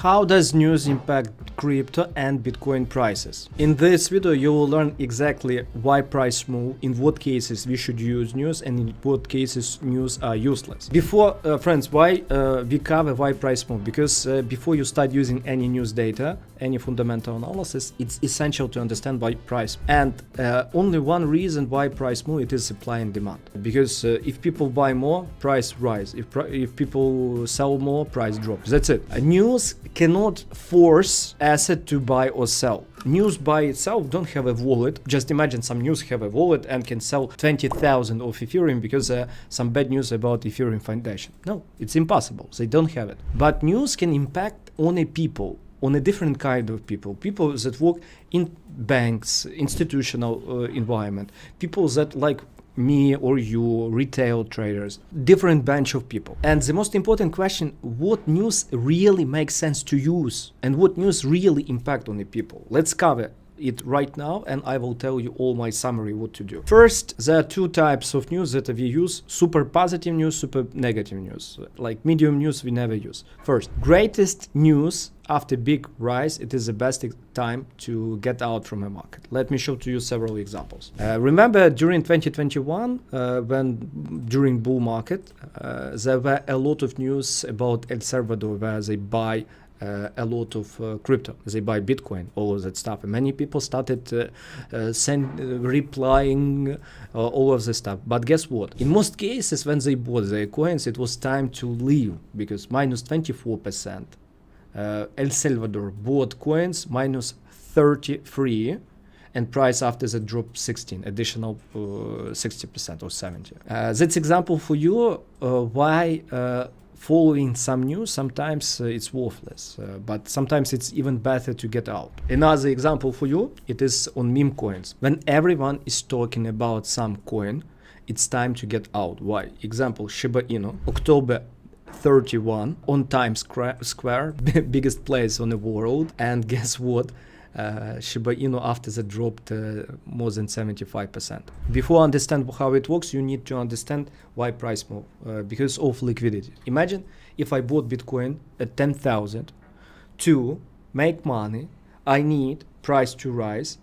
How does news impact crypto and Bitcoin prices? In this video, you will learn exactly why price move, in what cases we should use news, and in what cases news are useless. Before, friends, why we cover why price move? Because before you start using any news data, any fundamental analysis, it's essential to understand why price. And only one reason why price move, it is supply and demand. Because if people buy more, price rise. If people sell more, price drops. That's it. News cannot force asset to buy or sell. News by itself don't have a wallet. Just imagine some news have a wallet and can sell 20,000 of Ethereum because some bad news about Ethereum Foundation. No, it's impossible. They don't have it. But news can impact only people, on a different kind of people that work in banks, institutional environment, people that like me or you, retail traders, different bunch of people. And the most important question, what news really makes sense to use and what news really impact on the people? Let's cover it right now, and I will tell you all my summary what to do. First, there are two types of news that we use: super positive news, super negative news. Like medium news we never use. First, greatest news after big rise, it is the best time to get out from a market. Let me show to you several examples. Remember during 2021, when during bull market, there were a lot of news about El Salvador where they buy a lot of crypto. They buy Bitcoin, all of that stuff. And many people started replying all of this stuff. But guess what? In most cases, when they bought their coins, it was time to leave because minus 24%. El Salvador bought coins minus 33%. And price after that dropped 16, additional 60% or 70. That's example for you why following some news, sometimes it's worthless, but sometimes it's even better to get out. Another example for you, it is on meme coins. When everyone is talking about some coin, it's time to get out. Why? Example, Shiba Inu, October 31 on Times Square, biggest place on the world. And guess what? Shiba Inu after that dropped more than 75%. Before understand how it works, you need to understand why price move, because of liquidity. Imagine if I bought Bitcoin at 10,000 to make money, I need price to rise,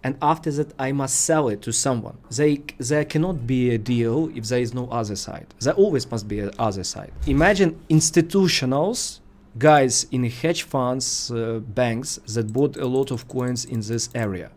and after that I must sell it to someone. There cannot be a deal if there is no other side. There always must be an other side. Imagine institutionals, guys in hedge funds, banks that bought a lot of coins in this area.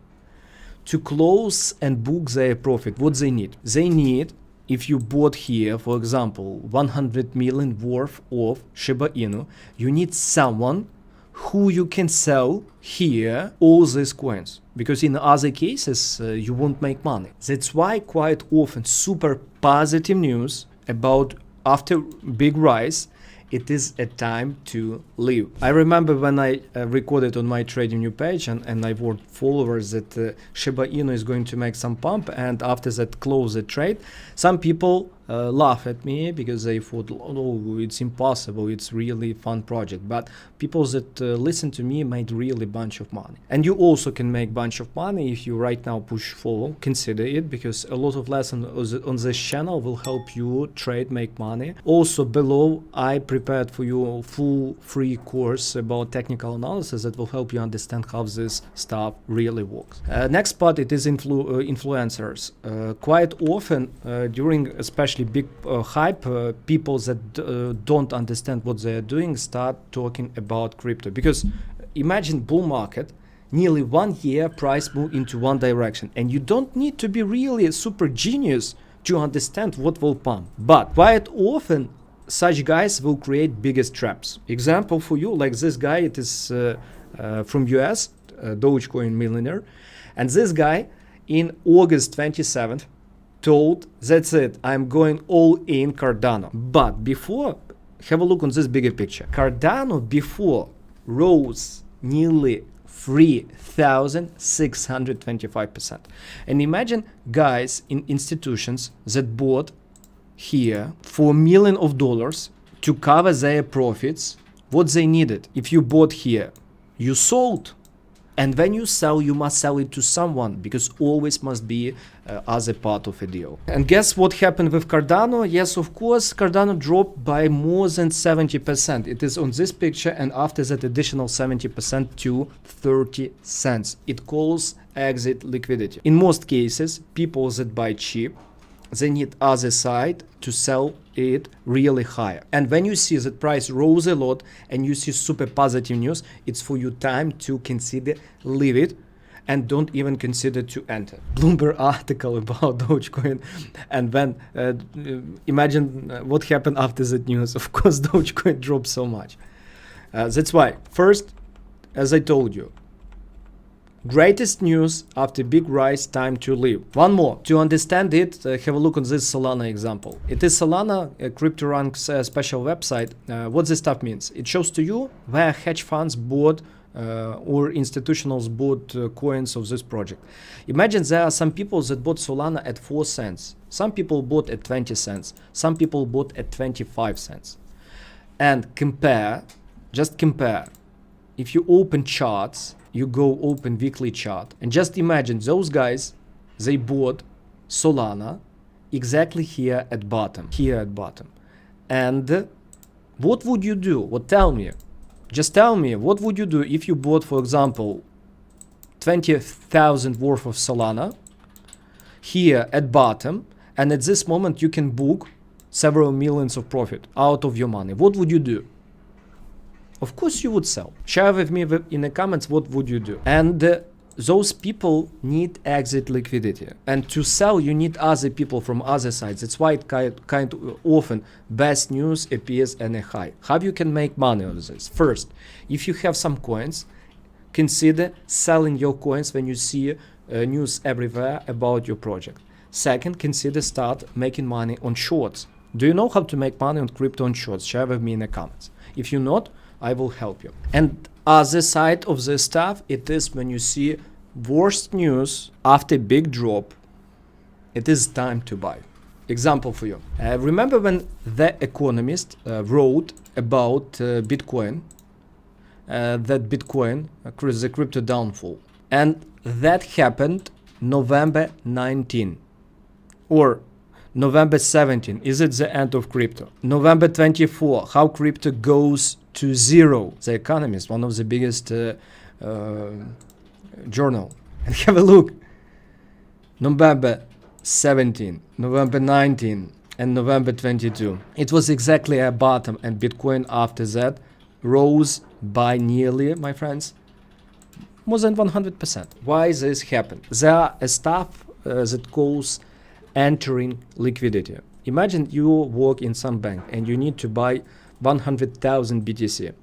To close and book their profit, what they need? They need, if you bought here, for example, 100 million worth of Shiba Inu, you need someone who you can sell here all these coins. Because in other cases, you won't make money. That's why quite often super positive news about after big rise, it is a time to leave. I remember when I recorded on my trading new page and I warned followers that Shiba Inu is going to make some pump, and after that close the trade. Some people laugh at me because they thought, oh, it's impossible, it's really fun project. But people that listen to me made really bunch of money. And you also can make bunch of money if you right now push follow, consider it, because a lot of lessons on this channel will help you trade, make money. Also below, I prepared for you a full free course about technical analysis that will help you understand how this stuff really works. Next part, it is influencers. Quite often during especially big hype, people that don't understand what they are doing start talking about crypto. Because imagine bull market, nearly 1 year price move into one direction, and you don't need to be really a super genius to understand what will pump. But quite often such guys will create biggest traps. Example for you, like this guy, it is from US, Dogecoin millionaire, and this guy in August 27th told, that's it, I'm going all in Cardano. But before, have a look on this bigger picture. Cardano before rose nearly 3,625%. And imagine guys in institutions that bought here for $1 million to cover their profits, what they needed. If you bought here, you sold And when you sell, you must sell it to someone, because always must be other part of a deal. And guess what happened with Cardano? Yes, of course, Cardano dropped by more than 70%. It is on this picture, and after that additional 70% to 30 cents. It calls exit liquidity. In most cases, people that buy cheap, they need other side to sell it really higher. And when you see that price rose a lot and you see super positive news, it's for you time to consider leave it and don't even consider to enter. Bloomberg article about Dogecoin, and then imagine what happened after that news. Of course, Dogecoin dropped so much. That's why, first, as I told you, greatest news after big rise, time to leave. One more. To understand it, have a look on this Solana example. It is Solana, CryptoRank's special website. What this stuff means? It shows to you where hedge funds bought or institutionals bought coins of this project. Imagine there are some people that bought Solana at 4 cents. Some people bought at 20 cents. Some people bought at 25 cents. And compare, just compare. If you open charts, you go open weekly chart, and just imagine those guys, they bought Solana exactly here at bottom. And what would you do? What tell me? Just tell me, what would you do if you bought, for example, 20,000 worth of Solana here at bottom, and at this moment you can book several millions of profit out of your money? What would you do? Of course you would sell. Share with me in the comments what would you do. And those people need exit liquidity. And to sell, you need other people from other sides. That's why it kind of often best news appears in a high. How you can make money on this? First, if you have some coins, consider selling your coins when you see news everywhere about your project. Second, consider start making money on shorts. Do you know how to make money on crypto on shorts? Share with me in the comments. If you're not, I will help you. And other side of this stuff, it is when you see worst news after big drop, it is time to buy. Example for you. Remember when The Economist wrote about Bitcoin, that Bitcoin, the crypto downfall. And that happened November 19 or November 17. Is it the end of crypto? November 24, how crypto goes to zero. The Economist, one of the biggest journal. And have a look. November 17, November 19, and November 22. It was exactly at bottom, and Bitcoin after that rose by nearly, my friends, more than 100%. Why this happened? There are a stuff that calls entering liquidity. Imagine you work in some bank and you need to buy 100,000 BTC.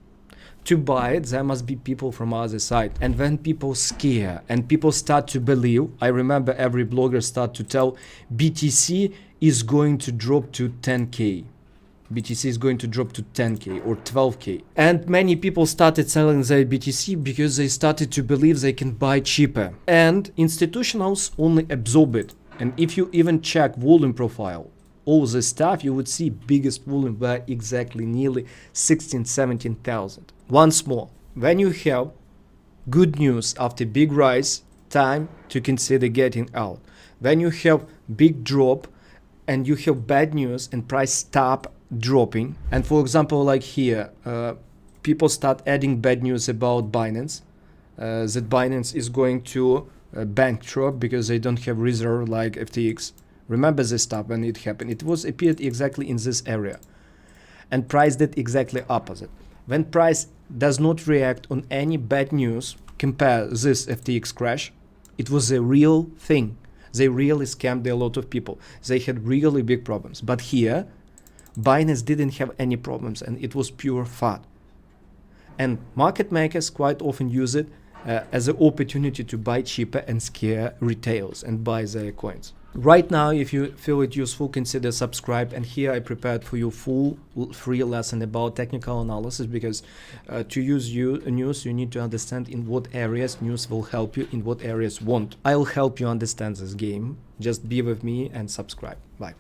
To buy it, there must be people from other side. And when people scare and people start to believe, I remember every blogger start to tell BTC is going to drop to 10K. BTC is going to drop to 10K or 12K. And many people started selling their BTC because they started to believe they can buy cheaper. And institutionals only absorb it. And if you even check volume profile, all this stuff, you would see biggest volume were exactly nearly 17,000. Once more, when you have good news after big rise, time to consider getting out. When you have big drop and you have bad news and price stop dropping, and for example, like here, people start adding bad news about Binance, that Binance is going to bankrupt because they don't have reserve like FTX. Remember this stuff when it happened. It was appeared exactly in this area. And price did exactly opposite. When price does not react on any bad news, compare this FTX crash, it was a real thing. They really scammed a lot of people. They had really big problems. But here, Binance didn't have any problems and it was pure fun. And market makers quite often use it as an opportunity to buy cheaper and scare retailers and buy their coins. Right now, if you feel it useful, consider subscribe. And here I prepared for you full free lesson about technical analysis, because to use news, you need to understand in what areas news will help you, in what areas won't. I'll help you understand this game. Just be with me and subscribe. Bye.